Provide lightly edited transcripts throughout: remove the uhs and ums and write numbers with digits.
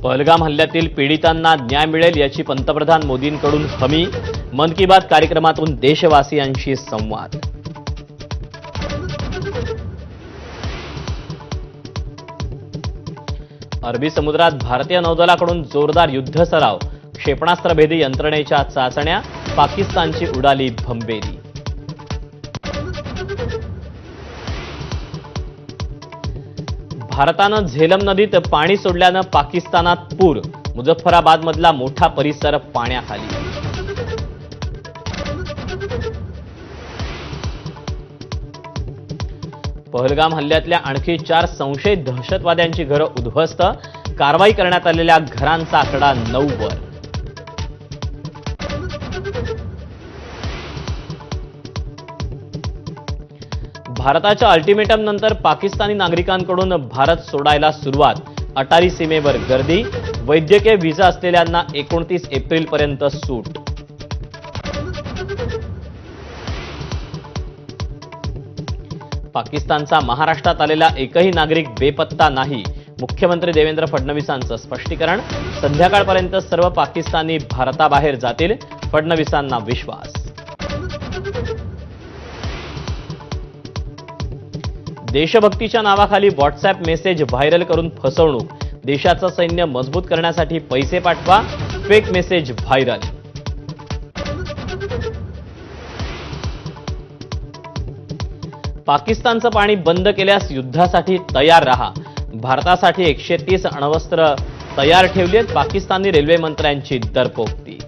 पहलगाम हल्ल्यातील पीडितांना न्याय मिळेल याची पंतप्रधान मोदींकडून हमी. मन की बात कार्यक्रमातून देशवासियांशी संवाद. अरबी समुद्रात भारतीय नौदलाकडून जोरदार युद्ध सराव. क्षेपणास्त्रभेदी यंत्रणेच्या चाचण्या. पाकिस्तानची उडाली भंबेरी. भारतानं झेलम नदीत पाणी सोडल्यानं पाकिस्तानात पूर. मुझफ्फराबादमधला मोठा परिसर पाण्याखाली. पहलगाम हल्ल्यातल्या आणखी 4 संशयित दहशतवाद्यांची घरं उद्ध्वस्त. कारवाई करण्यात आलेल्या घरांचा आकडा 9 वर. भारताच्या अल्टिमेटम नंतर पाकिस्तानी नागरिकांकडून भारत सोडायला सुरुवात. अटारी सीमेवर गर्दी. वैद्यकीय व्हिसा असलेल्यांना 29 एप्रिलपर्यंत सूट. पाकिस्तानचा महाराष्ट्रात आलेला एकही नागरिक बेपत्ता नाही. मुख्यमंत्री देवेंद्र फडणवीसांचं स्पष्टीकरण. संध्याकाळपर्यंत सर्व पाकिस्तानी भारताबाहेर जातील. फडणवीसांना विश्वास. देशभक्तीच्या नावाखाली व्हॉट्सअॅप मेसेज व्हायरल करून फसवणूक. देशाचं सैन्य मजबूत करण्यासाठी पैसे पाठवा. Fake message viral. पाकिस्तानचं पाणी बंद केल्यास युद्धासाठी तयार रहा. भारतासाठी 130 अण्वस्त्र तयार ठेवलीत. पाकिस्तानी रेल्वे मंत्र्यांची दरपोक्ती.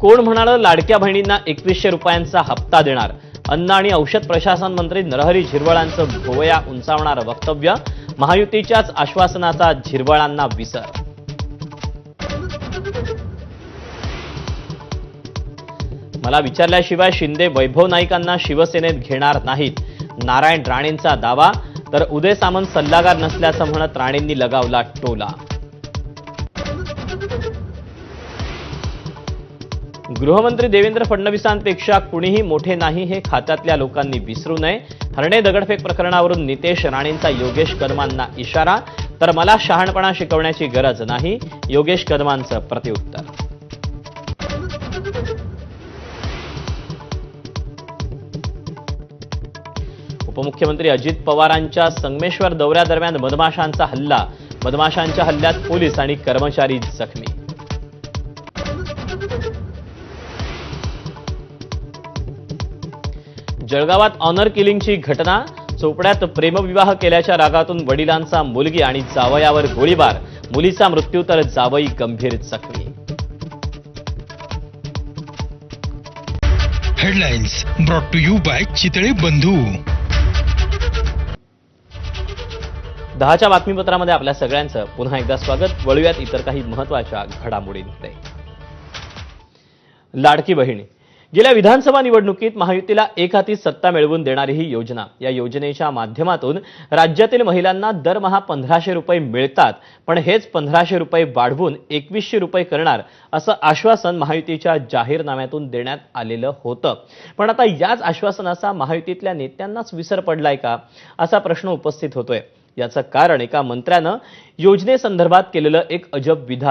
कोण म्हणालं लाडक्या बहिणींना 2100 रुपयांचा हप्ता देणार. अन्न आणि औषध प्रशासन मंत्री नरहरी झिरवळांचं भोवया उंचावणारं वक्तव्य. महायुतीच्याच आश्वासनाचा झिरवळांना विसर. मला विचारल्याशिवाय शिंदे वैभव नाईकांना शिवसेनेत घेणार नाहीत. नारायण राणेंचा दावा. तर उदय सामंत सल्लागार नसल्याचं म्हणत राणेंनी लगावला टोला. गृहमंत्री देवेंद्र फडणवीसांपेक्षा कुणीही मोठे नाही हे खात्यातल्या लोकांनी विसरू नये. हरणे दगडफेक प्रकरणावरून नितेश राणेंचा योगेश कदमांना इशारा. तर मला शहाणपणा शिकवण्याची गरज नाही. योगेश कदमांचं प्रत्युत्तर. उपमुख्यमंत्री अजित पवारांच्या संगमेश्वर दौऱ्यादरम्यान मधमाशांचा हल्ला. मधमाशांच्या हल्ल्यात पोलीस आणि कर्मचारी जखमी. जळगावात ऑनर किलिंगची घटना. चोपड्यात प्रेमविवाह केल्याच्या रागातून वडिलांचा मुलगी आणि जावयावर गोळीबार. मुलीचा मृत्यू तर जावई गंभीर जखमी. Headlines brought to you by Chitale Bandhu. 10च्या बातमीपत्रामध्ये आपल्या सगळ्यांचं पुन्हा एकदा स्वागत. वळूयात इतर काही महत्त्वाच्या घडामोडींकडे. लाडकी बहीण. गेल्या विधानसभा निवडणुकीत महायुतीला एक हाती सत्ता मिळवून देणारी ही योजना. या योजनेच्या माध्यमातून राज्यातील महिलांना दरमहा 1500 रुपये मिळतात. पण हेच 1500 रुपये वाढवून 2100 रुपये करणार असं आश्वासन महायुतीच्या जाहीरनाम्यातून देण्यात आलेलं होतं. पण आता याच आश्वासनाचा महायुतीतल्या नेत्यांनाच विसर पडलाय का असा प्रश्न उपस्थित होतोय. याचं कारण एका मंत्र्यानं योजनेसंदर्भात केलेलं एक अजब विधान